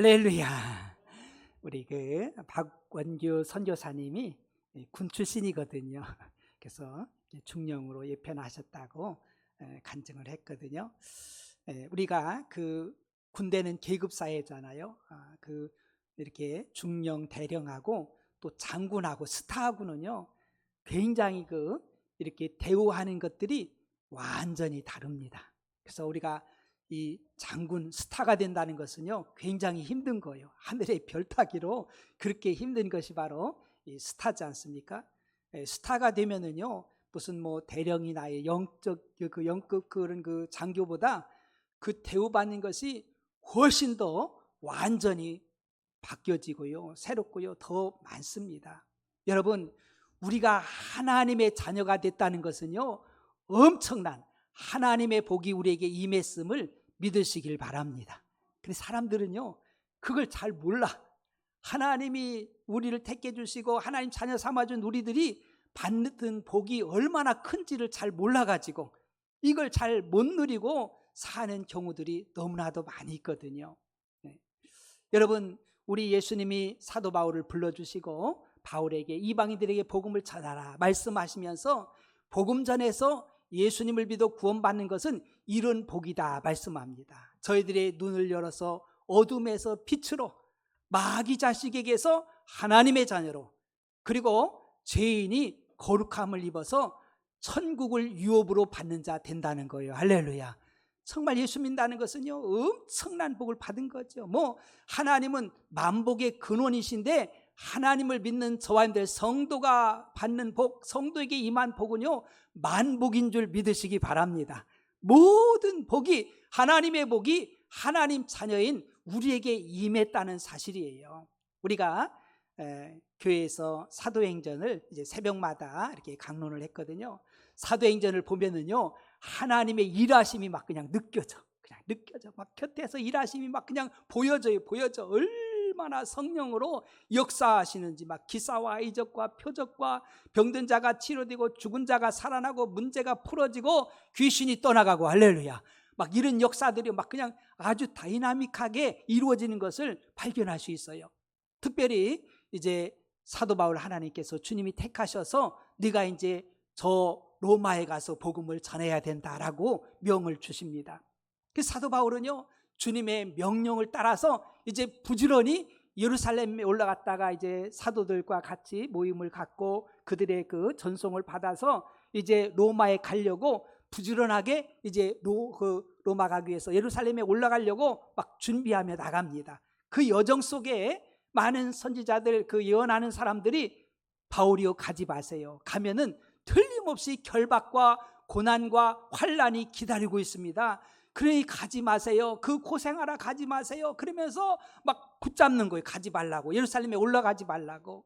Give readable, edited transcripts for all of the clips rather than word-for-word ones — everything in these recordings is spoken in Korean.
할렐루야. 우리 박원규 선교사님이 군 출신이거든요. 그래서 중령으로 예편하셨다고 간증을 했거든요. 우리가 군대는 계급 사회잖아요. 이렇게 중령, 대령하고 또 장군하고 스타하고는요, 굉장히 이렇게 대우하는 것들이 완전히 다릅니다. 그래서 우리가 이 장군 스타가 된다는 것은요, 굉장히 힘든 거예요. 하늘의 별 타기로 그렇게 힘든 것이 바로 이 스타지 않습니까? 스타가 되면은요, 무슨 대령이나 영적 영급 그런 장교보다 대우받는 것이 훨씬 더 완전히 바뀌어지고요, 새롭고요, 더 많습니다. 여러분, 우리가 하나님의 자녀가 됐다는 것은요, 엄청난 하나님의 복이 우리에게 임했음을 믿으시길 바랍니다. 근데 사람들은요, 그걸 잘 몰라. 하나님이 우리를 택해 주시고 하나님 자녀 삼아준 우리들이 받는 복이 얼마나 큰지를 잘 몰라가지고 이걸 잘 못 누리고 사는 경우들이 너무나도 많이 있거든요. 여러분, 우리 예수님이 사도 바울을 불러주시고 바울에게 이방인들에게 복음을 전하라 말씀하시면서 복음 전에서 예수님을 믿어 구원받는 것은 이런 복이다 말씀합니다. 저희들의 눈을 열어서 어둠에서 빛으로, 마귀 자식에게서 하나님의 자녀로, 그리고 죄인이 거룩함을 입어서 천국을 유업으로 받는 자 된다는 거예요. 할렐루야. 정말 예수 믿는다는 것은요, 엄청난 복을 받은 거죠. 하나님은 만복의 근원이신데 하나님을 믿는 저와 여러분들 성도가 받는 복, 성도에게 임한 복은요, 만복인 줄 믿으시기 바랍니다. 모든 복이, 하나님의 복이 하나님 자녀인 우리에게 임했다는 사실이에요. 우리가 교회에서 사도행전을 이제 새벽마다 이렇게 강론을 했거든요. 사도행전을 보면은요, 하나님의 일하심이 막 그냥 느껴져. 막 곁에서 일하심이 막 그냥 보여져. 얼마나 성령으로 역사하시는지, 막 기사와 이적과 표적과 병든 자가 치료되고 죽은 자가 살아나고 문제가 풀어지고 귀신이 떠나가고, 할렐루야. 막 이런 역사들이 막 그냥 아주 다이나믹하게 이루어지는 것을 발견할 수 있어요. 특별히 이제 사도 바울 하나님께서 주님이 택하셔서 네가 이제 저 로마에 가서 복음을 전해야 된다라고 명을 주십니다. 그 사도 바울은요, 주님의 명령을 따라서 이제 부지런히 예루살렘에 올라갔다가 이제 사도들과 같이 모임을 갖고 그들의 전송을 받아서 이제 로마에 가려고 부지런하게 이제 로마 가기 위해서 예루살렘에 올라가려고 막 준비하며 나갑니다. 그 여정 속에 많은 선지자들, 예언하는 사람들이 바울이요 가지 마세요. 가면은 틀림없이 결박과 고난과 환난이 기다리고 있습니다. 그러니 가지 마세요. 고생하라, 가지 마세요. 그러면서 막 붙잡는 거예요. 가지 말라고, 예루살렘에 올라가지 말라고.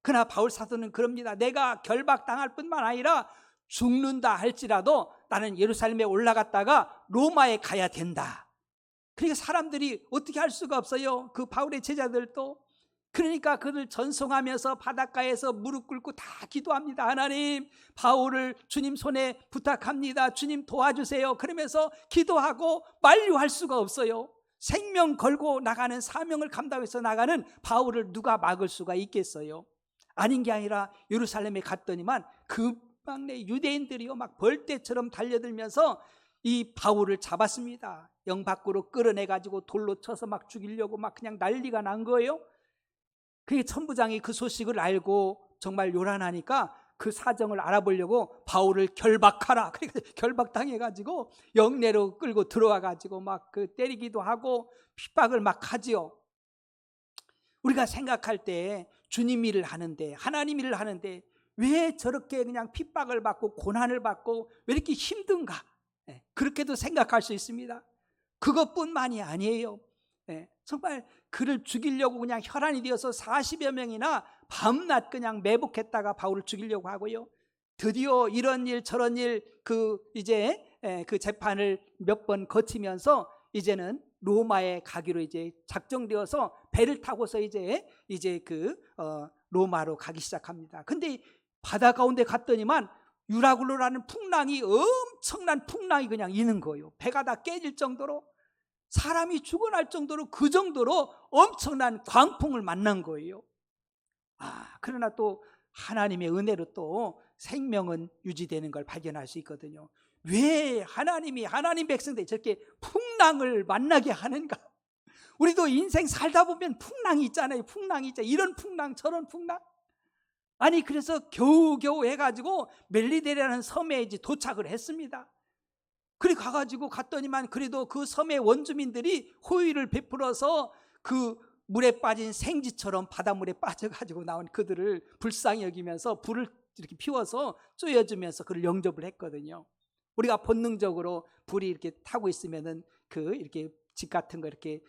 그러나 바울 사도는 그럽니다. 내가 결박당할 뿐만 아니라 죽는다 할지라도 나는 예루살렘에 올라갔다가 로마에 가야 된다. 그러니까 사람들이 어떻게 할 수가 없어요. 바울의 제자들도. 그러니까 그를 전송하면서 바닷가에서 무릎 꿇고 다 기도합니다. 하나님, 바울을 주님 손에 부탁합니다. 주님 도와주세요. 그러면서 기도하고 만류할 수가 없어요. 생명 걸고 나가는, 사명을 감당해서 나가는 바울을 누가 막을 수가 있겠어요? 아닌 게 아니라 예루살렘에 갔더니만 막내 유대인들이요 막 벌떼처럼 달려들면서 이 바울을 잡았습니다. 영 밖으로 끌어내가지고 돌로 쳐서 막 죽이려고 막 그냥 난리가 난 거예요. 그게 천부장이 그 소식을 알고 정말 요란하니까 그 사정을 알아보려고 바울을 결박하라. 그러니까 결박당해가지고 영내로 끌고 들어와가지고 막 때리기도 하고 핍박을 막 하지요. 우리가 생각할 때 주님 일을 하는데, 하나님 일을 하는데 왜 저렇게 그냥 핍박을 받고 고난을 받고 왜 이렇게 힘든가? 그렇게도 생각할 수 있습니다. 그것뿐만이 아니에요. 정말 그를 죽이려고 그냥 혈안이 되어서 40여 명이나 밤낮 그냥 매복했다가 바울을 죽이려고 하고요. 드디어 이런 일 저런 일 이제 재판을 몇 번 거치면서 이제는 로마에 가기로 이제 작정되어서 배를 타고서 이제 로마로 가기 시작합니다. 근데 바다 가운데 갔더니만 유라굴로라는 풍랑이, 엄청난 풍랑이 그냥 있는 거예요. 배가 다 깨질 정도로. 사람이 죽어날 정도로, 그 정도로 엄청난 광풍을 만난 거예요. 그러나 또 하나님의 은혜로 또 생명은 유지되는 걸 발견할 수 있거든요. 왜 하나님이 하나님 백성들이 저렇게 풍랑을 만나게 하는가? 우리도 인생 살다 보면 풍랑이 있잖아요. 풍랑이 있잖아요. 이런 풍랑 저런 풍랑. 아니 그래서 겨우겨우 해가지고 멜리데라는 섬에 이제 도착을 했습니다. 그리 가가지고 갔더니만 그래도 그 섬의 원주민들이 호의를 베풀어서 그 물에 빠진 생쥐처럼 바닷물에 빠져가지고 나온 그들을 불쌍히 여기면서 불을 이렇게 피워서 쪼여주면서 그를 영접을 했거든요. 우리가 본능적으로 불이 이렇게 타고 있으면은 그 이렇게 집 같은 거 이렇게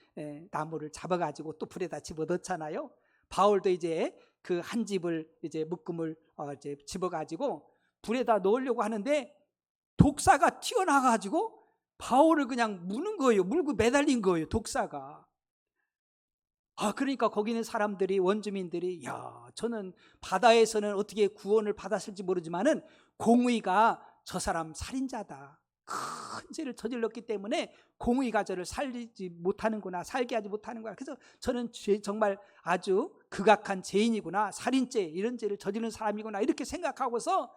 나무를 잡아가지고 또 불에다 집어넣잖아요. 바울도 이제 그 한 집을 이제 묶음을 이제 집어가지고 불에다 넣으려고 하는데 독사가 튀어나가지고 바울을 그냥 무는 거예요. 물고 매달린 거예요, 독사가. 그러니까 거기 있는 사람들이, 원주민들이, 저는 바다에서는 어떻게 구원을 받았을지 모르지만은 공의가 저 사람 살인자다, 큰 죄를 저질렀기 때문에 공의가 저를 살리지 못하는구나, 살게 하지 못하는구나. 그래서 저는 정말 아주 극악한 죄인이구나, 살인죄, 이런 죄를 저지른 사람이구나, 이렇게 생각하고서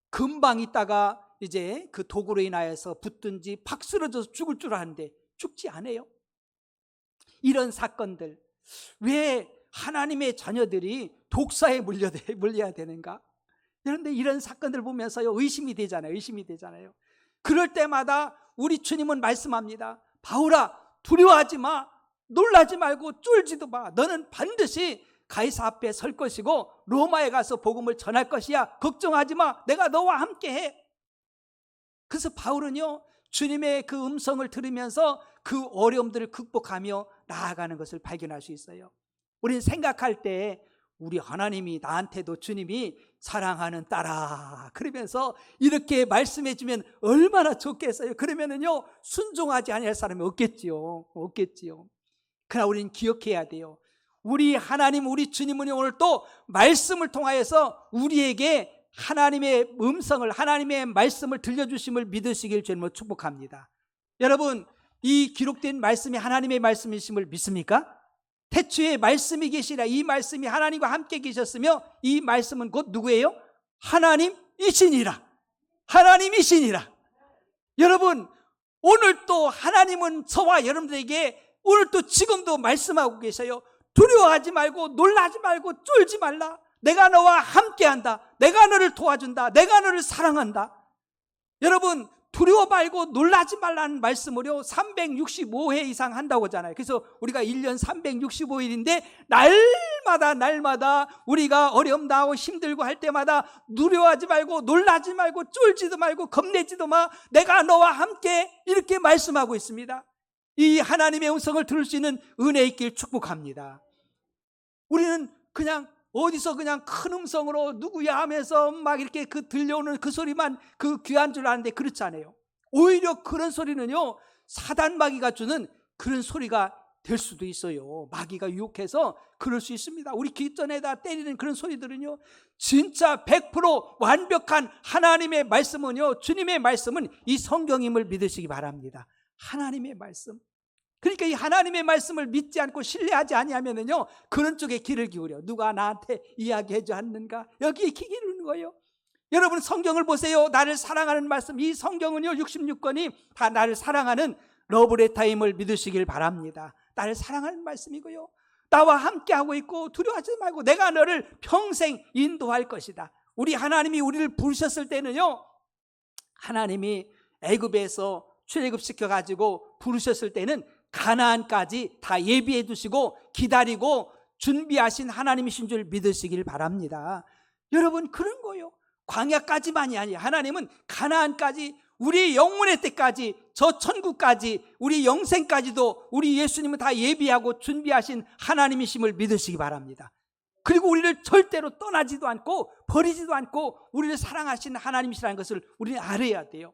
금방 있다가 이제 그 독으로 인하여서 붙든지 팍 쓰러져서 죽을 줄 아는데 죽지 않아요. 이런 사건들, 왜 하나님의 자녀들이 독사에 물려야 되는가? 그런데 이런 사건들 보면서요, 의심이 되잖아요. 그럴 때마다 우리 주님은 말씀합니다. 바울아, 두려워하지 마, 놀라지 말고 쫄지도 마. 너는 반드시 가이사 앞에 설 것이고 로마에 가서 복음을 전할 것이야. 걱정하지 마, 내가 너와 함께해. 그래서 바울은요, 주님의 그 음성을 들으면서 그 어려움들을 극복하며 나아가는 것을 발견할 수 있어요. 우리는 생각할 때 우리 하나님이 나한테도 주님이 사랑하는 딸아 그러면서 이렇게 말씀해 주면 얼마나 좋겠어요. 그러면은요, 순종하지 아니할 사람이 없겠지요. 그러나 우리는 기억해야 돼요. 우리 하나님, 우리 주님은 오늘 또 말씀을 통하여서 우리에게 하나님의 음성을, 하나님의 말씀을 들려주심을 믿으시길 주님으로 축복합니다. 여러분, 이 기록된 말씀이 하나님의 말씀이심을 믿습니까? 태초에 말씀이 계시라, 이 말씀이 하나님과 함께 계셨으며 이 말씀은 곧 누구예요? 하나님이시니라. 여러분, 오늘 또 하나님은 저와 여러분들에게 오늘 또 지금도 말씀하고 계셔요. 두려워하지 말고 놀라지 말고 쫄지 말라. 내가 너와 함께한다. 내가 너를 도와준다. 내가 너를 사랑한다. 여러분, 두려워 말고 놀라지 말라는 말씀을요 365회 이상 한다고 하잖아요. 그래서 우리가 1년 365일인데 날마다 우리가 어려움 당하고 힘들고 할 때마다 두려워하지 말고 놀라지 말고 쫄지도 말고 겁내지도 마, 내가 너와 함께, 이렇게 말씀하고 있습니다. 이 하나님의 음성을 들을 수 있는 은혜 있길 축복합니다. 우리는 그냥 어디서 그냥 큰 음성으로 누구야 하면서 막 이렇게 그 들려오는 그 소리만 그 귀한 줄 아는데 그렇지 않아요. 오히려 그런 소리는요, 사단 마귀가 주는 그런 소리가 될 수도 있어요. 마귀가 유혹해서 그럴 수 있습니다. 우리 귓전에다 때리는 그런 소리들은요, 진짜 100% 완벽한 하나님의 말씀은요, 주님의 말씀은 이 성경임을 믿으시기 바랍니다. 하나님의 말씀. 그러니까 이 하나님의 말씀을 믿지 않고 신뢰하지 아니하면은요, 그런 쪽에 귀를 기울여. 누가 나한테 이야기해 주었는가? 여기에 귀 기울이는 거예요. 여러분, 성경을 보세요. 나를 사랑하는 말씀, 이 성경은요 66권이 다 나를 사랑하는 러브레터임을 믿으시길 바랍니다. 나를 사랑하는 말씀이고요, 나와 함께하고 있고 두려워하지 말고 내가 너를 평생 인도할 것이다. 우리 하나님이 우리를 부르셨을 때는요, 하나님이 애굽에서 출애굽시켜가지고 부르셨을 때는 가나안까지 다 예비해 두시고 기다리고 준비하신 하나님이신 줄 믿으시길 바랍니다. 여러분, 그런 거예요. 광야까지만이 아니에요. 하나님은 가나안까지, 우리 영혼의 때까지, 저 천국까지, 우리 영생까지도 우리 예수님은 다 예비하고 준비하신 하나님이심을 믿으시기 바랍니다. 그리고 우리를 절대로 떠나지도 않고 버리지도 않고 우리를 사랑하신 하나님이시라는 것을 우리는 알아야 돼요.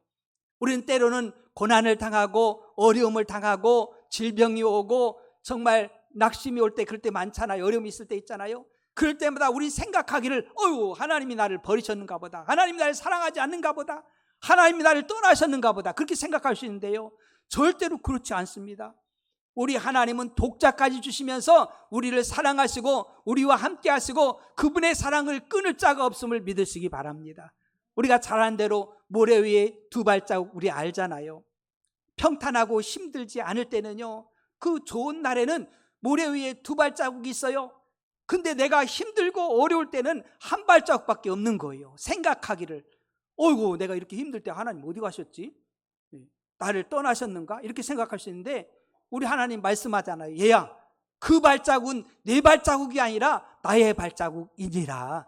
우리는 때로는 고난을 당하고 어려움을 당하고 질병이 오고 정말 낙심이 올 때, 그럴 때 많잖아요. 어려움이 있을 때 있잖아요. 그럴 때마다 우리 생각하기를, 하나님이 나를 버리셨는가 보다, 하나님이 나를 사랑하지 않는가 보다, 하나님이 나를 떠나셨는가 보다, 그렇게 생각할 수 있는데요, 절대로 그렇지 않습니다. 우리 하나님은 독자까지 주시면서 우리를 사랑하시고 우리와 함께 하시고 그분의 사랑을 끊을 자가 없음을 믿으시기 바랍니다. 우리가 잘 아는 대로 모래 위에 두 발자국 우리 알잖아요. 평탄하고 힘들지 않을 때는요, 그 좋은 날에는 모래 위에 두 발자국이 있어요. 근데 내가 힘들고 어려울 때는 한 발자국밖에 없는 거예요. 생각하기를, 어이구 내가 이렇게 힘들 때 하나님 어디 가셨지? 나를 떠나셨는가? 이렇게 생각할 수 있는데 우리 하나님 말씀하잖아요. 얘야, 그 발자국은 내 발자국이 아니라 나의 발자국이니라.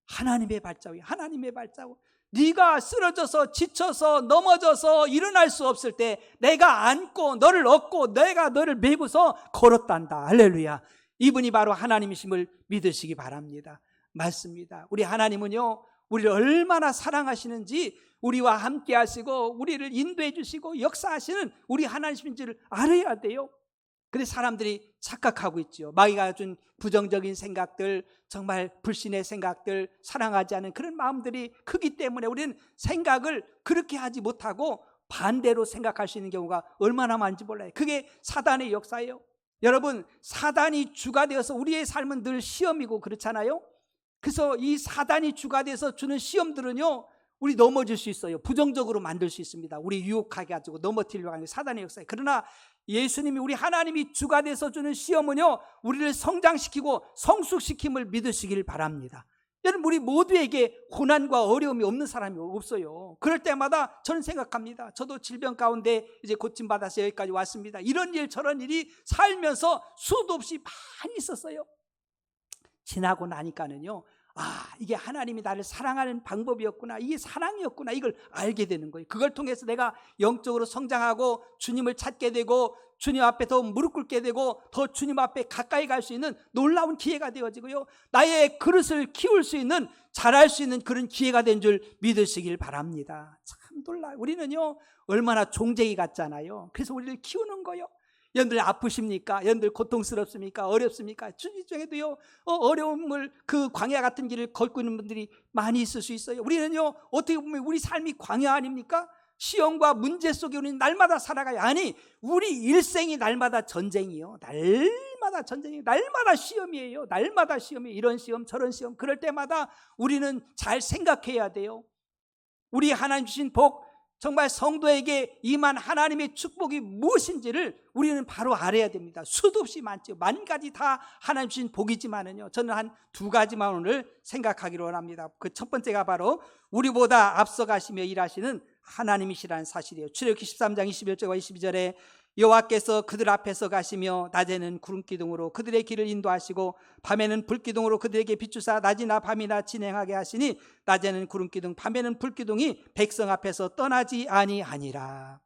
하나님의 발자국, 하나님의 발자국. 네가 쓰러져서 지쳐서 넘어져서 일어날 수 없을 때 내가 안고 너를 업고 내가 너를 메고서 걸었단다. 할렐루야. 이분이 바로 하나님이심을 믿으시기 바랍니다. 맞습니다. 우리 하나님은요, 우리를 얼마나 사랑하시는지, 우리와 함께 하시고 우리를 인도해 주시고 역사하시는 우리 하나님인지를 알아야 돼요. 근데 사람들이 착각하고 있죠. 마귀가 준 부정적인 생각들, 정말 불신의 생각들, 사랑하지 않은 그런 마음들이 크기 때문에 우리는 생각을 그렇게 하지 못하고 반대로 생각할 수 있는 경우가 얼마나 많은지 몰라요. 그게 사단의 역사예요. 여러분, 사단이 주가 되어서 우리의 삶은 늘 시험이고 그렇잖아요. 그래서 이 사단이 주가 돼서 주는 시험들은요, 우리 넘어질 수 있어요. 부정적으로 만들 수 있습니다. 우리 유혹하게 가지고 넘어뜨리려고 하는 사단의 역사예요. 그러나 예수님이, 우리 하나님이 주가 돼서 주는 시험은요, 우리를 성장시키고 성숙시킴을 믿으시길 바랍니다. 여러분, 우리 모두에게 고난과 어려움이 없는 사람이 없어요. 그럴 때마다 저는 생각합니다. 저도 질병 가운데 이제 고침받아서 여기까지 왔습니다. 이런 일 저런 일이 살면서 수도 없이 많이 있었어요. 지나고 나니까는요, 이게 하나님이 나를 사랑하는 방법이었구나, 이게 사랑이었구나, 이걸 알게 되는 거예요. 그걸 통해서 내가 영적으로 성장하고 주님을 찾게 되고 주님 앞에 더 무릎 꿇게 되고 더 주님 앞에 가까이 갈 수 있는 놀라운 기회가 되어지고요, 나의 그릇을 키울 수 있는, 자랄 수 있는 그런 기회가 된 줄 믿으시길 바랍니다. 참 놀라요. 우리는요, 얼마나 종쟁이 같잖아요. 그래서 우리를 키우는 거예요. 여러분들 아프십니까? 여러분들 고통스럽습니까? 어렵습니까? 주님 중에도요, 어려움을, 그 광야 같은 길을 걷고 있는 분들이 많이 있을 수 있어요. 우리는요, 어떻게 보면 우리 삶이 광야 아닙니까? 시험과 문제 속에 우리는 날마다 살아가요. 아니, 우리 일생이 날마다 전쟁이요. 날마다 전쟁이에요. 날마다 시험이에요. 날마다 시험이에요. 이런 시험 저런 시험. 그럴 때마다 우리는 잘 생각해야 돼요. 우리 하나님 주신 복, 정말 성도에게 임한 하나님의 축복이 무엇인지를 우리는 바로 알아야 됩니다. 수도 없이 많죠. 만 가지 다 하나님 주신 복이지만은요, 저는 한 두 가지만 오늘 생각하기로 원합니다. 그 첫 번째가 바로 우리보다 앞서가시며 일하시는 하나님이시라는 사실이에요. 출애굽기 13장 21절과 22절에 여호와께서 그들 앞에서 가시며 낮에는 구름기둥으로 그들의 길을 인도하시고 밤에는 불기둥으로 그들에게 비추사 낮이나 밤이나 진행하게 하시니 낮에는 구름기둥 밤에는 불기둥이 백성 앞에서 떠나지 아니하니라.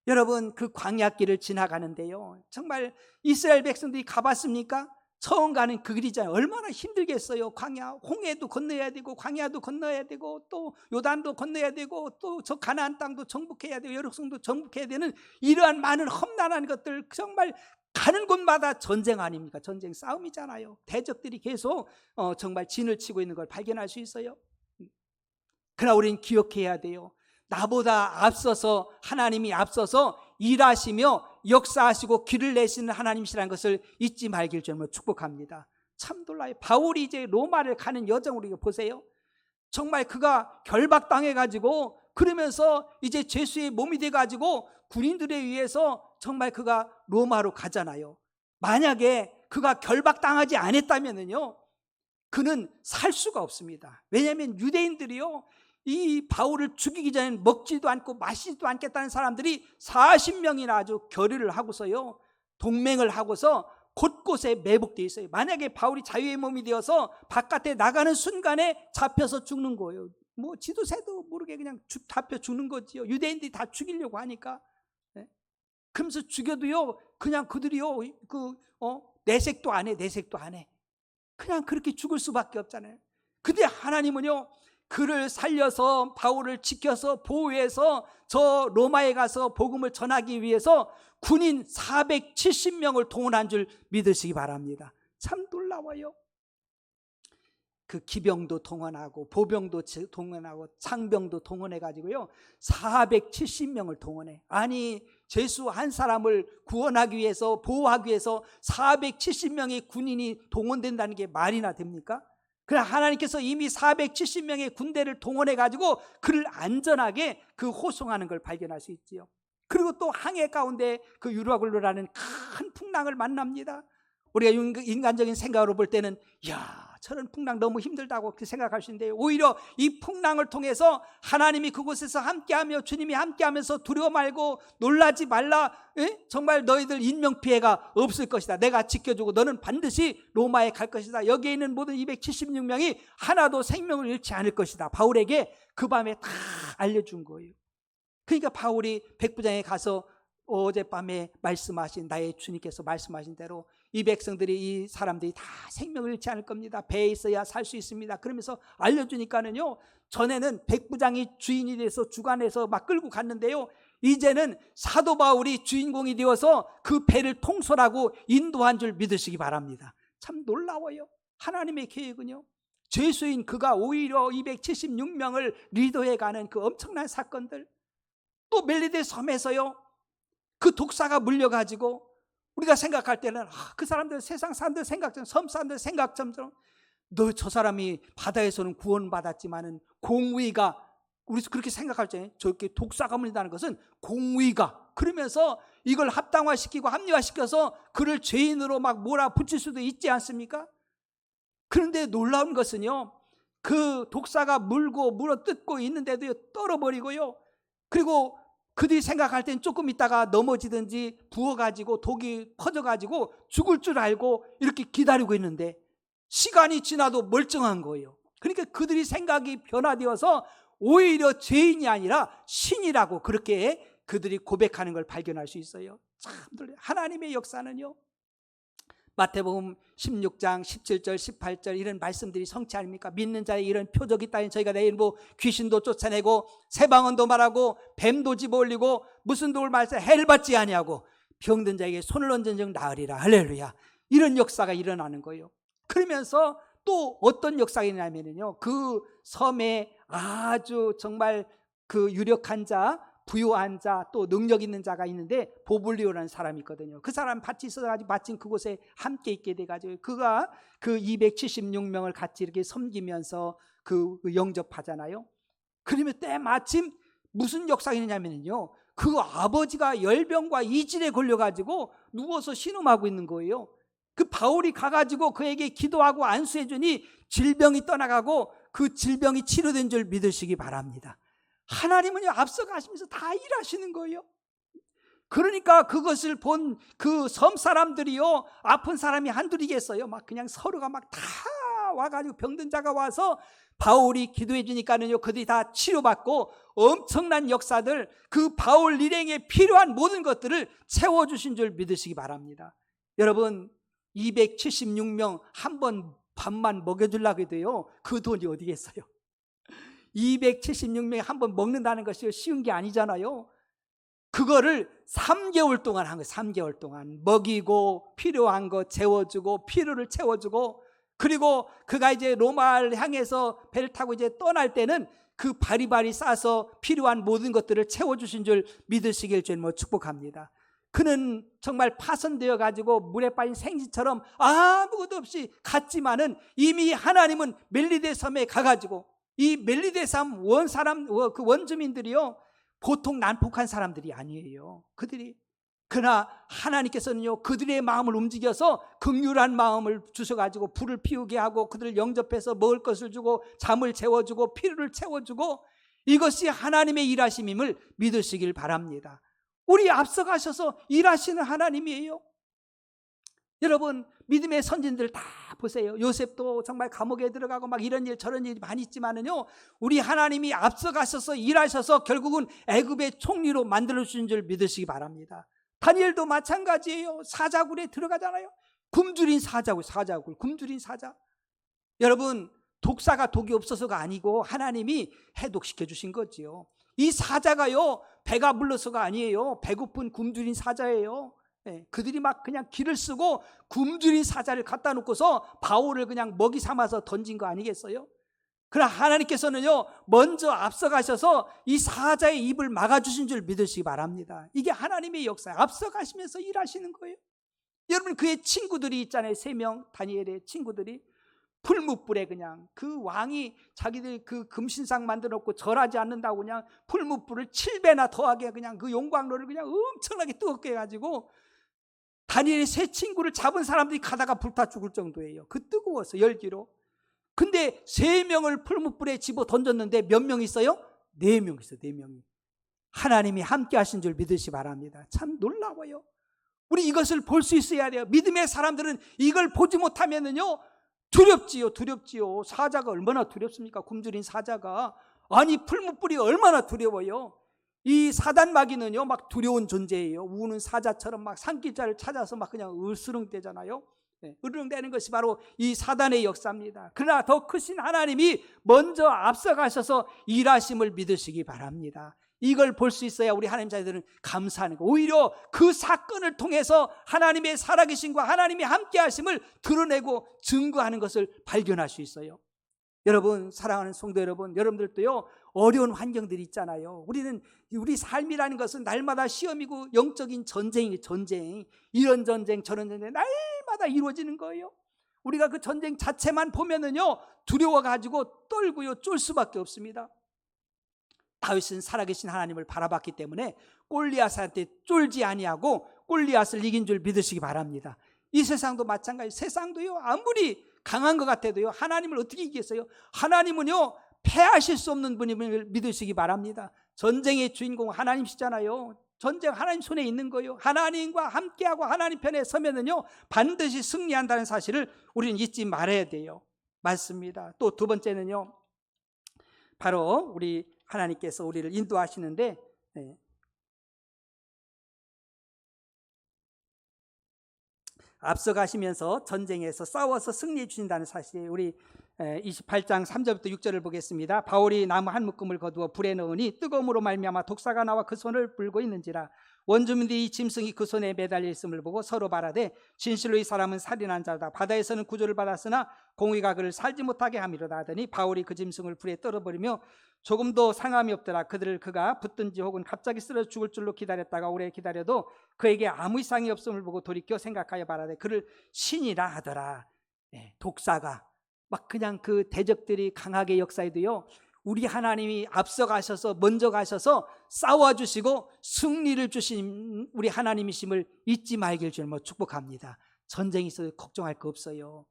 여러분, 그 광야길을 지나가는데요, 정말 이스라엘 백성들이 가봤습니까? 처음 가는 그 길이잖아요. 얼마나 힘들겠어요. 광야, 홍해도 건너야 되고 광야도 건너야 되고 또 요단도 건너야 되고 또 저 가나안 땅도 정복해야 되고 여륙성도 정복해야 되는 이러한 많은 험난한 것들, 정말 가는 곳마다 전쟁 아닙니까? 전쟁, 싸움이잖아요. 대적들이 계속 정말 진을 치고 있는 걸 발견할 수 있어요. 그러나 우리는 기억해야 돼요. 나보다 앞서서, 하나님이 앞서서 일하시며 역사하시고 길을 내시는 하나님이시라는 것을 잊지 말길 주님으로 축복합니다. 참 놀라요. 바울이 이제 로마를 가는 여정으로 보세요. 정말 그가 결박당해가지고 그러면서 이제 죄수의 몸이 돼가지고 군인들에 의해서 정말 그가 로마로 가잖아요. 만약에 그가 결박당하지 않았다면요, 그는 살 수가 없습니다. 왜냐하면 유대인들이요, 이 바울을 죽이기 전에 먹지도 않고 마시지도 않겠다는 사람들이 40명이나 아주 결의를 하고서요, 동맹을 하고서 곳곳에 매복되어 있어요. 만약에 바울이 자유의 몸이 되어서 바깥에 나가는 순간에 잡혀서 죽는 거예요. 뭐 지도 새도 모르게 그냥 잡혀 죽는 거지요. 유대인들이 다 죽이려고 하니까. 네? 그러면서 죽여도요, 그냥 그들이요, 내색도 안 해, 내색도 안 해. 그냥 그렇게 죽을 수밖에 없잖아요. 근데 하나님은요, 그를 살려서 바울을 지켜서 보호해서 저 로마에 가서 복음을 전하기 위해서 군인 470명을 동원한 줄 믿으시기 바랍니다. 참 놀라워요. 그 기병도 동원하고 보병도 동원하고 창병도 동원해 가지고요 470명을 동원해. 아니 죄수 한 사람을 구원하기 위해서, 보호하기 위해서 470명의 군인이 동원된다는 게 말이나 됩니까? 그러나 하나님께서 이미 470명의 군대를 동원해 가지고 그를 안전하게 그 호송하는 걸 발견할 수 있지요. 그리고 또 항해 가운데 그 유라굴로라는 큰 풍랑을 만납니다. 우리가 인간적인 생각으로 볼 때는 야, 저런 풍랑 너무 힘들다고 그렇게 생각할 수 있는데, 오히려 이 풍랑을 통해서 하나님이 그곳에서 함께하며 주님이 함께하면서 두려워 말고 놀라지 말라. 정말 너희들 인명피해가 없을 것이다. 내가 지켜주고 너는 반드시 로마에 갈 것이다. 여기에 있는 모든 276명이 하나도 생명을 잃지 않을 것이다. 바울에게 그 밤에 다 알려준 거예요. 그러니까 바울이 백부장에 가서 어젯밤에 말씀하신, 나의 주님께서 말씀하신 대로 이 백성들이, 이 사람들이 다 생명을 잃지 않을 겁니다. 배에 있어야 살 수 있습니다. 그러면서 알려주니까는요, 전에는 백부장이 주인이 돼서 주관해서 막 끌고 갔는데요, 이제는 사도 바울이 주인공이 되어서 그 배를 통솔하고 인도한 줄 믿으시기 바랍니다. 참 놀라워요. 하나님의 계획은요, 죄수인 그가 오히려 276명을 리더해가는 그 엄청난 사건들, 또 멜리데 섬에서요 그 독사가 물려가지고 우리가 생각할 때는 그 사람들, 세상 사람들 생각처럼, 섬 사람들 생각처럼 너 저 사람이 바다에서는 구원받았지만은 공의가, 우리 그렇게 생각할 때 저렇게 독사가 물린다는 것은 공의가, 그러면서 이걸 합당화시키고 합리화시켜서 그를 죄인으로 막 몰아붙일 수도 있지 않습니까? 그런데 놀라운 것은요, 그 독사가 물고 물어뜯고 있는데도 떨어버리고요, 그리고 그들이 생각할 땐 조금 있다가 넘어지든지 부어가지고 독이 퍼져가지고 죽을 줄 알고 이렇게 기다리고 있는데 시간이 지나도 멀쩡한 거예요. 그러니까 그들이 생각이 변화되어서 오히려 죄인이 아니라 신이라고 그렇게 그들이 고백하는 걸 발견할 수 있어요. 참 하나님의 역사는요, 마태복음 16장 17절 18절 이런 말씀들이 성취 아닙니까? 믿는 자의 이런 표적이 있다니 저희가 내일 뭐 귀신도 쫓아내고 새방언도 말하고 뱀도 집어올리고 무슨 독을 말세 해를 받지 아니하고 병든 자에게 손을 얹은 즉 나으리라. 할렐루야. 이런 역사가 일어나는 거예요. 그러면서 또 어떤 역사가 있냐면요, 그 섬에 아주 정말 그 유력한 자, 부유한 자, 또 능력 있는 자가 있는데 보블리오라는 사람이 있거든요. 그 사람 같이 있어가지고 마침 그곳에 함께 있게 돼가지고 그가 그 276명을 같이 이렇게 섬기면서 그 영접하잖아요. 그러면 때마침 무슨 역사가 있냐면요, 그 아버지가 열병과 이질에 걸려가지고 누워서 신음하고 있는 거예요. 그 바울이 가가지고 그에게 기도하고 안수해주니 질병이 떠나가고 그 질병이 치료된 줄 믿으시기 바랍니다. 하나님은요, 앞서가시면서 다 일하시는 거예요. 그러니까 그것을 본 그 섬 사람들이요, 아픈 사람이 한둘이겠어요. 막 그냥 서로가 막 다 와가지고 병든 자가 와서 바울이 기도해 주니까는요, 그들이 다 치료받고 엄청난 역사들, 그 바울 일행에 필요한 모든 것들을 채워주신 줄 믿으시기 바랍니다. 여러분, 276명 한 번 밥만 먹여주려고 해도요, 그 돈이 어디겠어요? 276명이 한 번 먹는다는 것이 쉬운 게 아니잖아요. 그거를 3개월 동안 한 거예요. 3개월 동안 먹이고 필요한 거 채워주고 필요를 채워주고, 그리고 그가 이제 로마를 향해서 배를 타고 이제 떠날 때는 그 바리바리 싸서 필요한 모든 것들을 채워주신 줄 믿으시길 주님으로 축복합니다. 그는 정말 파손되어 가지고 물에 빠진 생쥐처럼 아무것도 없이 갔지만은 이미 하나님은 멜리데 섬에 가가지고, 이 멜리데 섬 그 원주민들이요, 보통 난폭한 사람들이 아니에요. 그러나 하나님께서는요, 그들의 마음을 움직여서 긍휼한 마음을 주셔가지고 불을 피우게 하고 그들을 영접해서 먹을 것을 주고 잠을 재워주고 필요를 채워주고, 이것이 하나님의 일하심임을 믿으시길 바랍니다. 우리 앞서가셔서 일하시는 하나님이에요. 여러분, 믿음의 선진들 다 보세요. 요셉도 정말 감옥에 들어가고 막 이런 일 저런 일이 많이 있지만은요, 우리 하나님이 앞서가셔서 일하셔서 결국은 애굽의 총리로 만들어주신 줄 믿으시기 바랍니다. 다니엘도 마찬가지예요. 사자굴에 들어가잖아요. 굶주린 사자굴, 굶주린 사자. 여러분, 독사가 독이 없어서가 아니고 하나님이 해독시켜 주신 거지요. 이 사자가요, 배가 불러서가 아니에요. 배고픈 굶주린 사자예요. 그들이 막 그냥 기를 쓰고 굶주린 사자를 갖다 놓고서 바울을 그냥 먹이 삼아서 던진 거 아니겠어요? 그러나 하나님께서는요, 먼저 앞서가셔서 이 사자의 입을 막아주신 줄 믿으시기 바랍니다. 이게 하나님의 역사예요. 앞서가시면서 일하시는 거예요. 여러분, 그의 친구들이 있잖아요. 3명, 다니엘의 친구들이 풀무불에 그냥 그 왕이 자기들 그 금신상 만들어 놓고 절하지 않는다고 그냥 풀무불을 7배나 더하게 그냥 그 용광로를 그냥 엄청나게 뜨겁게 해가지고 다니엘의 3 친구를 잡은 사람들이 가다가 불타 죽을 정도예요. 그 뜨거워서 열기로. 근데 3명을 풀무불에 집어 던졌는데 몇 명 있어요? 4명 있어요. 4명이. 하나님이 함께 하신 줄 믿으시 바랍니다. 참 놀라워요. 우리 이것을 볼 수 있어야 돼요. 믿음의 사람들은 이걸 보지 못하면은요, 두렵지요. 사자가 얼마나 두렵습니까? 굶주린 사자가. 아니, 풀무불이 얼마나 두려워요. 이 사단 마귀는요, 막 두려운 존재예요. 우는 사자처럼 막 산기자를 찾아서 막 그냥 으스렁대잖아요. 으르렁대는 것이 바로 이 사단의 역사입니다. 그러나 더 크신 하나님이 먼저 앞서가셔서 일하심을 믿으시기 바랍니다. 이걸 볼 수 있어야 우리 하나님 자녀들은 감사하는 거예요. 오히려 그 사건을 통해서 하나님의 살아계심과 하나님의 함께 하심을 드러내고 증거하는 것을 발견할 수 있어요. 여러분, 사랑하는 성도 여러분, 여러분들도요, 어려운 환경들이 있잖아요. 우리 삶이라는 것은 날마다 시험이고 영적인 전쟁이에요. 전쟁. 이런 전쟁 저런 전쟁 날마다 이루어지는 거예요. 우리가 그 전쟁 자체만 보면은요, 두려워가지고 떨고요, 쫄 수밖에 없습니다. 다윗은 살아계신 하나님을 바라봤기 때문에 골리앗한테 쫄지 아니하고 골리앗을 이긴 줄 믿으시기 바랍니다. 이 세상도 마찬가지. 세상도요, 아무리 강한 것 같아도요, 하나님을 어떻게 이기겠어요? 하나님은요, 패하실 수 없는 분임을 믿으시기 바랍니다. 전쟁의 주인공 하나님이시잖아요. 전쟁 하나님 손에 있는 거예요. 하나님과 함께하고 하나님 편에 서면은요, 반드시 승리한다는 사실을 우리는 잊지 말아야 돼요. 맞습니다. 또 2번째는요, 바로 우리 하나님께서 우리를 인도하시는데, 앞서가시면서 전쟁에서 싸워서 승리해 주신다는 사실이에요. 우리 28장 3절부터 6절을 보겠습니다. 바울이 나무 한 묶음을 거두어 불에 넣으니 뜨거움으로 말미암아 독사가 나와 그 손을 불고 있는지라. 원주민들이 이 짐승이 그 손에 매달려 있음을 보고 서로 말하되 진실로 이 사람은 살인한 자다. 바다에서는 구조를 받았으나 공의가 그를 살지 못하게 함이로다 하더니 바울이 그 짐승을 불에 떨어버리며 조금도 상함이 없더라. 그가 붙든지 혹은 갑자기 쓰러져 죽을 줄로 기다렸다가 오래 기다려도 그에게 아무 이상이 없음을 보고 돌이켜 생각하여 말하되 그를 신이라 하더라. 독사가 막 그냥 그 대적들이 강하게 역사해도요, 우리 하나님이 앞서가셔서 먼저 가셔서 싸워주시고 승리를 주신 우리 하나님이심을 잊지 말길 주님으로 축복합니다. 전쟁이 있어도 걱정할 거 없어요.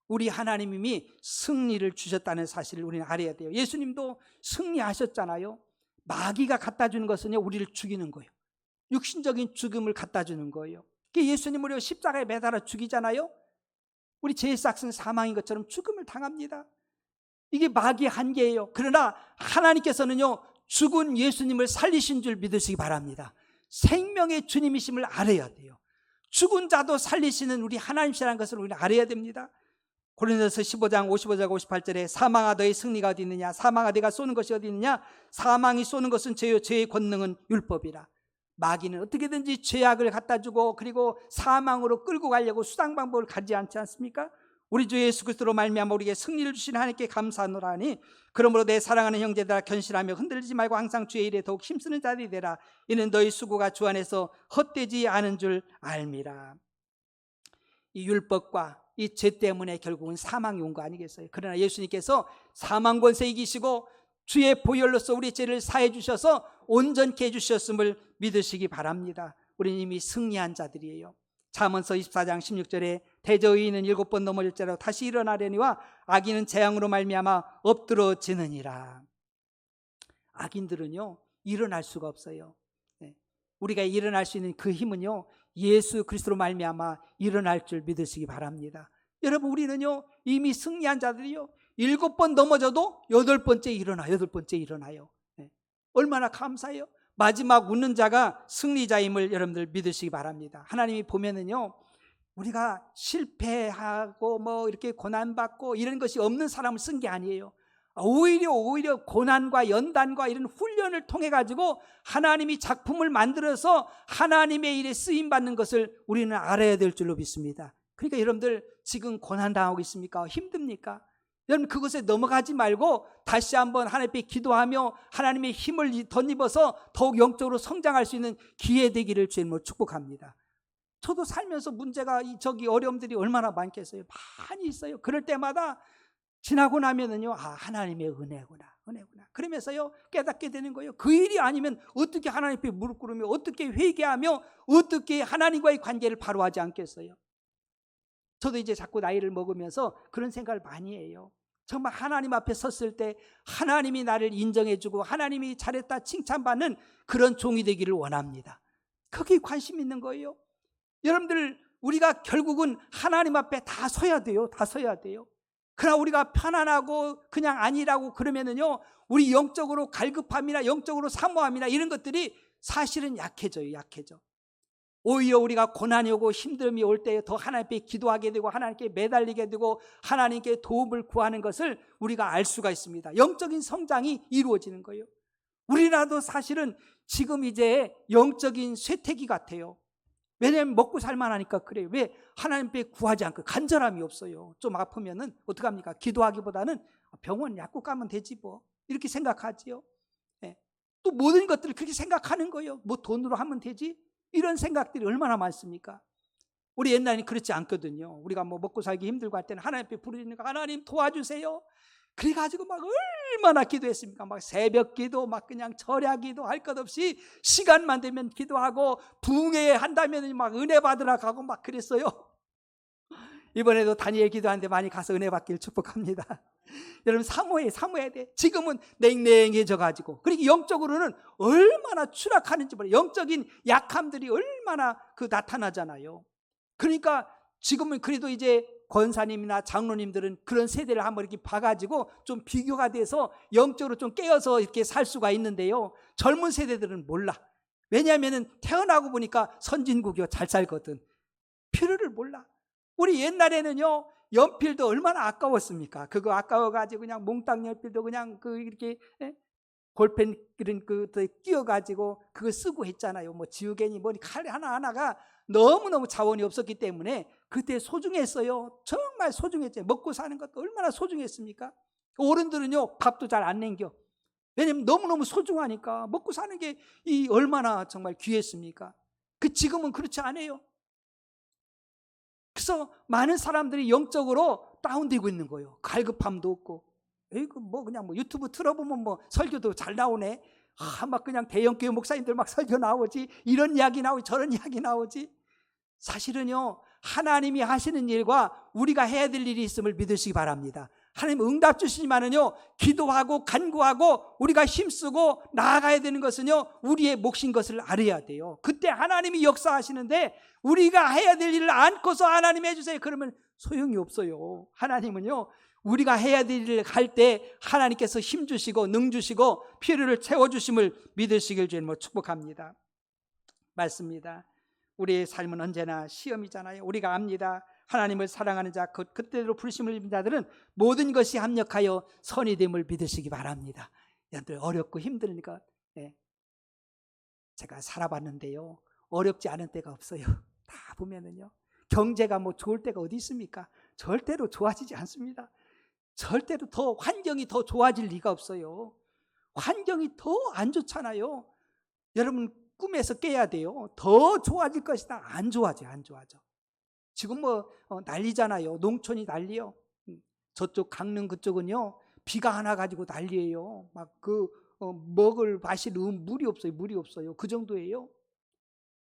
우리 하나님이 승리를 주셨다는 사실을 우리는 알아야 돼요. 예수님도 승리하셨잖아요. 마귀가 갖다 주는 것은요, 우리를 죽이는 거예요. 육신적인 죽음을 갖다 주는 거예요. 예수님 우리 십자가에 매달아 죽이잖아요. 우리 제사상 사망인 것처럼 죽음을 당합니다. 이게 마귀의 한계예요. 그러나 하나님께서는요, 죽은 예수님을 살리신 줄 믿으시기 바랍니다. 생명의 주님이심을 알아야 돼요. 죽은 자도 살리시는 우리 하나님이라는 것을 우리는 알아야 됩니다. 고린도서 15장 55절 58절에 사망아 너의 승리가 어디 있느냐? 사망아 네가 쏘는 것이 어디 있느냐? 사망이 쏘는 것은 죄요, 죄의 권능은 율법이라. 마귀는 어떻게든지 죄악을 갖다 주고 그리고 사망으로 끌고 가려고 수단 방법을 가지지 않지 않습니까? 우리 주 예수 그리스도로 말미암아 우리에게 승리를 주신 하나님께 감사하노라 하니 그러므로 내 사랑하는 형제들아 견실하며 흔들리지 말고 항상 주의 일에 더욱 힘쓰는 자들이 되라. 이는 너희 수고가 주 안에서 헛되지 않은 줄 알미라. 이 율법과 이 죄 때문에 결국은 사망이 온 거 아니겠어요? 그러나 예수님께서 사망 권세 이기시고 주의 보혈로서 우리 죄를 사해 주셔서 온전케 해주셨음을 믿으시기 바랍니다. 우리는 이미 승리한 자들이에요. 잠언서 24장 16절에 대저의인은 7번 넘어질지라도 다시 일어나려니와 악인은 재앙으로 말미암아 엎드러지느니라. 악인들은요, 일어날 수가 없어요. 우리가 일어날 수 있는 그 힘은요, 예수 그리스도로 말미암아 일어날 줄 믿으시기 바랍니다. 여러분, 우리는요, 이미 승리한 자들이요, 7번 넘어져도 8번째 일어나, 8번째 일어나요. 얼마나 감사해요. 마지막 웃는 자가 승리자임을 여러분들 믿으시기 바랍니다. 하나님이 보면은요, 우리가 실패하고 뭐 이렇게 고난받고 이런 것이 없는 사람을 쓴 게 아니에요. 오히려 고난과 연단과 이런 훈련을 통해 가지고 하나님이 작품을 만들어서 하나님의 일에 쓰임 받는 것을 우리는 알아야 될 줄로 믿습니다. 그러니까 여러분들 지금 고난 당하고 있습니까? 힘듭니까? 여러분 그것에 넘어가지 말고 다시 한번 하나님께 기도하며 하나님의 힘을 덧입어서 더욱 영적으로 성장할 수 있는 기회 되기를 주님으로 축복합니다. 저도 살면서 문제가 어려움들이 얼마나 많겠어요. 많이 있어요. 그럴 때마다 지나고 나면은요, 하나님의 은혜구나. 그러면서요, 깨닫게 되는 거예요. 그 일이 아니면 어떻게 하나님 앞에 무릎 꿇으며 어떻게 회개하며 어떻게 하나님과의 관계를 바로 하지 않겠어요? 저도 이제 자꾸 나이를 먹으면서 그런 생각을 많이 해요. 정말 하나님 앞에 섰을 때 하나님이 나를 인정해주고 하나님이 잘했다 칭찬받는 그런 종이 되기를 원합니다. 거기에 관심 있는 거예요. 여러분들 우리가 결국은 하나님 앞에 다 서야 돼요. 그러나 우리가 편안하고 그냥 아니라고 그러면은요, 우리 영적으로 갈급함이나 영적으로 사모함이나 이런 것들이 사실은 약해져요. 오히려 우리가 고난이 오고 힘듦이 올 때 더 하나님 앞에 기도하게 되고 하나님께 매달리게 되고 하나님께 도움을 구하는 것을 우리가 알 수가 있습니다. 영적인 성장이 이루어지는 거예요. 우리라도 사실은 지금 이제 영적인 쇠퇴기 같아요. 왜냐하면 먹고 살만하니까 그래요. 왜? 하나님 앞에 구하지 않고 간절함이 없어요. 좀 아프면은 어떡합니까? 기도하기보다는 병원 약국 가면 되지 뭐, 이렇게 생각하지요. 또 모든 것들을 그렇게 생각하는 거예요. 뭐 돈으로 하면 되지? 이런 생각들이 얼마나 많습니까? 우리 옛날에는 그렇지 않거든요. 우리가 뭐 먹고 살기 힘들고 할 때는 하나님 앞에 부르니까 하나님 도와주세요. 그래가지고 막 얼마나 기도했습니까? 막 새벽 기도, 막 그냥 절야 기도 할 것 없이 시간만 되면 기도하고 부흥회 한다면 막 은혜 받으러 가고 막 그랬어요. 이번에도 다니엘 기도하는데 많이 가서 은혜 받길 축복합니다. 여러분 사모해야 돼. 지금은 냉랭해져 가지고, 그리고 영적으로는 얼마나 추락하는지 몰라요. 영적인 약함들이 얼마나 나타나잖아요. 그러니까 지금은 그래도 이제 권사님이나 장로님들은 그런 세대를 한번 이렇게 봐가지고 좀 비교가 돼서 영적으로 좀 깨어서 이렇게 살 수가 있는데요, 젊은 세대들은 몰라. 왜냐하면 태어나고 보니까 선진국이요 잘 살거든. 필요를 몰라. 우리 옛날에는요, 연필도 얼마나 아까웠습니까? 그거 아까워가지고 그냥 몽땅 연필도 그냥 이렇게 볼펜 그런 끼워가지고 그거 쓰고 했잖아요. 뭐 지우개니 뭐니 칼 하나하나가 너무너무 자원이 없었기 때문에 그때 소중했어요. 정말 소중했죠. 먹고 사는 것도 얼마나 소중했습니까? 어른들은요, 밥도 잘 안 남겨. 왜냐면 너무너무 소중하니까. 먹고 사는 게 얼마나 정말 귀했습니까? 지금은 그렇지 않아요. 그래서 많은 사람들이 영적으로 다운되고 있는 거예요. 갈급함도 없고, 뭐 그냥 뭐 유튜브 틀어보면 뭐 설교도 잘 나오네. 막 그냥 대형교회 목사님들 막 설교 나오지, 이런 이야기 나오지 저런 이야기 나오지. 사실은요, 하나님이 하시는 일과 우리가 해야 될 일이 있음을 믿으시기 바랍니다. 하나님 응답 주시지만은요, 기도하고 간구하고 우리가 힘쓰고 나아가야 되는 것은요, 우리의 몫인 것을 알아야 돼요. 그때 하나님이 역사하시는데 우리가 해야 될 일을 안고서 하나님 해주세요 그러면 소용이 없어요. 하나님은요, 우리가 해야 될 일을 할 때 하나님께서 힘 주시고 능 주시고 필요를 채워주심을 믿으시길 주님으로 축복합니다. 맞습니다. 우리의 삶은 언제나 시험이잖아요. 우리가 압니다. 하나님을 사랑하는 자, 그때로 부르심을 입은 자들은 모든 것이 합력하여 선이 됨을 믿으시기 바랍니다. 여러분들 어렵고 힘드니까, 제가 살아봤는데요, 어렵지 않은 때가 없어요. 다 보면은요, 경제가 뭐 좋을 때가 어디 있습니까? 절대로 좋아지지 않습니다. 절대로 환경이 더 좋아질 리가 없어요. 환경이 더 안 좋잖아요. 여러분 꿈에서 깨야 돼요. 더 좋아질 것이다. 안 좋아져. 지금 뭐 난리잖아요. 농촌이 난리요. 저쪽 강릉 그쪽은요, 비가 하나 가지고 난리예요. 막 먹을 마실 물이 없어요. 그 정도예요.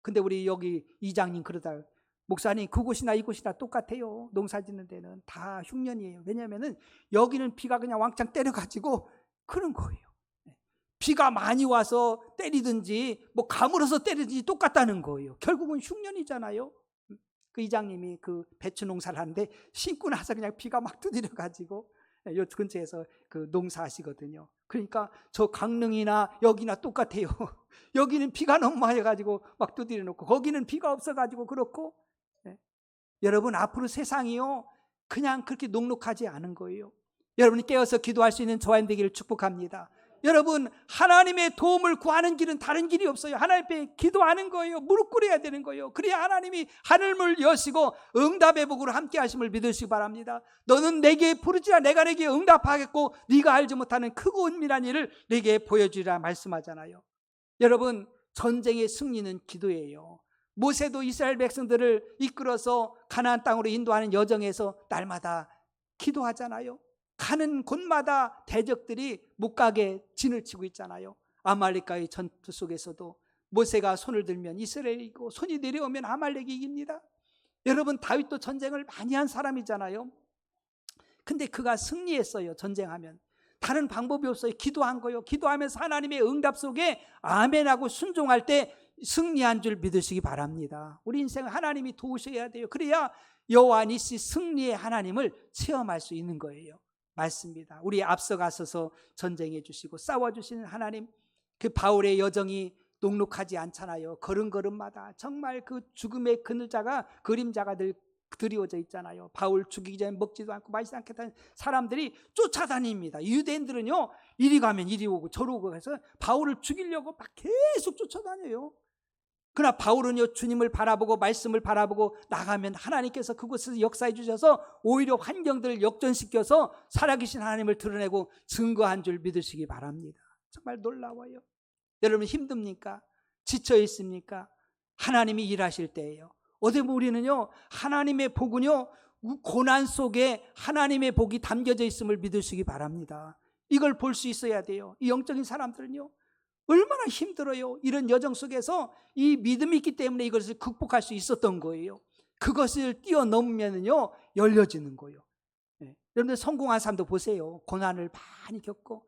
근데 우리 여기 이장님 그러다, 목사님 그곳이나 이곳이나 똑같아요. 농사 짓는 데는 다 흉년이에요. 왜냐하면은 여기는 비가 그냥 왕창 때려가지고 그런 거예요. 비가 많이 와서 때리든지 뭐 가물어서 때리든지 똑같다는 거예요. 결국은 흉년이잖아요. 그 이장님이 배추 농사를 하는데 심고 나서 그냥 비가 막 두드려가지고 요 근처에서 농사하시거든요. 그러니까 저 강릉이나 여기나 똑같아요. 여기는 비가 너무 많이 가지고 막 두드려 놓고 거기는 비가 없어가지고 그렇고. 여러분 앞으로 세상이요, 그냥 그렇게 녹록하지 않은 거예요. 여러분이 깨어서 기도할 수 있는 저와 되기를 축복합니다. 여러분, 하나님의 도움을 구하는 길은 다른 길이 없어요. 하나님 앞에 기도하는 거예요. 무릎 꿇어야 되는 거예요. 그래야 하나님이 하늘문을 여시고 응답의 복으로 함께 하심을 믿으시기 바랍니다. 너는 내게 부르지라 내가 내게 응답하겠고 네가 알지 못하는 크고 은밀한 일을 내게 보여주리라 말씀하잖아요. 여러분, 전쟁의 승리는 기도예요. 모세도 이스라엘 백성들을 이끌어서 가나안 땅으로 인도하는 여정에서 날마다 기도하잖아요. 가는 곳마다 대적들이 못 가게 진을 치고 있잖아요. 아말렉과의 전투 속에서도 모세가 손을 들면 이스라엘이 이기고 손이 내려오면 아말렉이 이깁니다. 여러분, 다윗도 전쟁을 많이 한 사람이잖아요. 근데 그가 승리했어요. 전쟁하면 다른 방법이 없어요. 기도한 거요. 기도하면서 하나님의 응답 속에 아멘하고 순종할 때 승리한 줄 믿으시기 바랍니다. 우리 인생은 하나님이 도우셔야 돼요. 그래야 여호와 니시 승리의 하나님을 체험할 수 있는 거예요. 맞습니다. 우리 앞서가서서 전쟁해 주시고 싸워주시는 하나님, 그 바울의 여정이 녹록하지 않잖아요. 걸음걸음마다 정말 그 죽음의 그림자가 드리워져 있잖아요. 바울 죽이기 전에 먹지도 않고 마시지 않겠다는 사람들이 쫓아다닙니다. 유대인들은요, 이리 가면 이리 오고 저리 오고 해서 바울을 죽이려고 막 계속 쫓아다녀요. 그러나 바울은요, 주님을 바라보고 말씀을 바라보고 나가면 하나님께서 그곳에서 역사해 주셔서 오히려 환경들을 역전시켜서 살아계신 하나님을 드러내고 증거한 줄 믿으시기 바랍니다. 정말 놀라워요. 여러분, 힘듭니까? 지쳐 있습니까? 하나님이 일하실 때예요. 어디 보면 우리는요, 하나님의 복은요, 고난 속에 하나님의 복이 담겨져 있음을 믿으시기 바랍니다. 이걸 볼 수 있어야 돼요. 이 영적인 사람들은요, 얼마나 힘들어요. 이런 여정 속에서 이 믿음이 있기 때문에 이것을 극복할 수 있었던 거예요. 그것을 뛰어넘으면요, 열려지는 거예요. 네. 여러분들 성공한 사람도 보세요. 고난을 많이 겪고,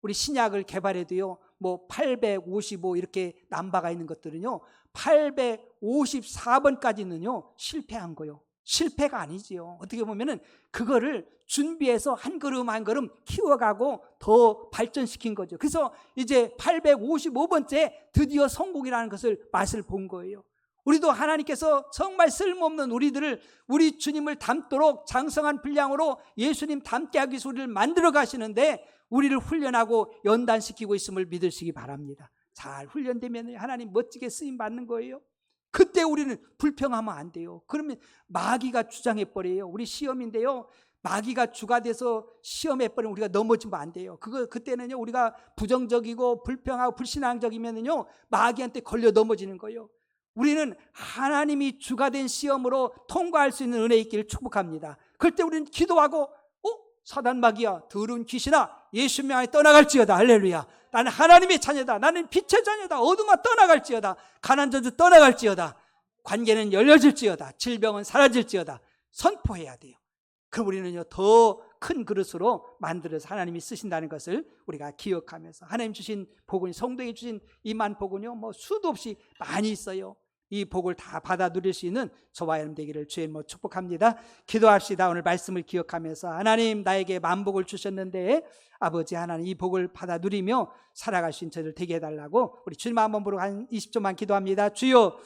우리 신약을 개발해도요, 뭐 855 이렇게 남바가 있는 것들은요, 854번까지는요 실패한 거예요. 실패가 아니지요. 어떻게 보면은 그거를 준비해서 한 걸음 한 걸음 키워가고 더 발전시킨 거죠. 그래서 이제 855번째 드디어 성공이라는 것을 맛을 본 거예요. 우리도 하나님께서 정말 쓸모없는 우리들을, 우리 주님을 닮도록 장성한 분량으로 예수님 닮게 하기 위해서 우리를 만들어 가시는데 우리를 훈련하고 연단시키고 있음을 믿으시기 바랍니다. 잘 훈련되면 하나님 멋지게 쓰임 받는 거예요. 그때 우리는 불평하면 안 돼요. 그러면 마귀가 주장해버려요. 우리 시험인데요, 마귀가 주가 돼서 시험해버리면 우리가 넘어지면 안 돼요. 그때는요, 우리가 부정적이고 불평하고 불신앙적이면요, 마귀한테 걸려 넘어지는 거예요. 우리는 하나님이 주가 된 시험으로 통과할 수 있는 은혜 있기를 축복합니다. 그럴 때 우리는 기도하고, 사단 마귀야, 더러운 귀신아, 예수님 안에 떠나갈지어다. 할렐루야. 나는 하나님의 자녀다. 나는 빛의 자녀다. 어둠아 떠나갈지어다. 가난 저주 떠나갈지어다. 관계는 열려질지어다. 질병은 사라질지어다. 선포해야 돼요. 그럼 우리는요, 더 큰 그릇으로 만들어서 하나님이 쓰신다는 것을 우리가 기억하면서, 하나님 주신 복은, 성도에게 주신 이만 복은요, 뭐 수도 없이 많이 있어요. 이 복을 다 받아 누릴 수 있는 저와 여러분 되기를 주의 이름으로 축복합니다. 기도합시다. 오늘 말씀을 기억하면서, 하나님 나에게 만복을 주셨는데 아버지 하나님, 이 복을 받아 누리며 살아갈 수 있는 저희들 되게 해달라고 우리 주님 한번 부르고 한 20초만 기도합니다. 주여,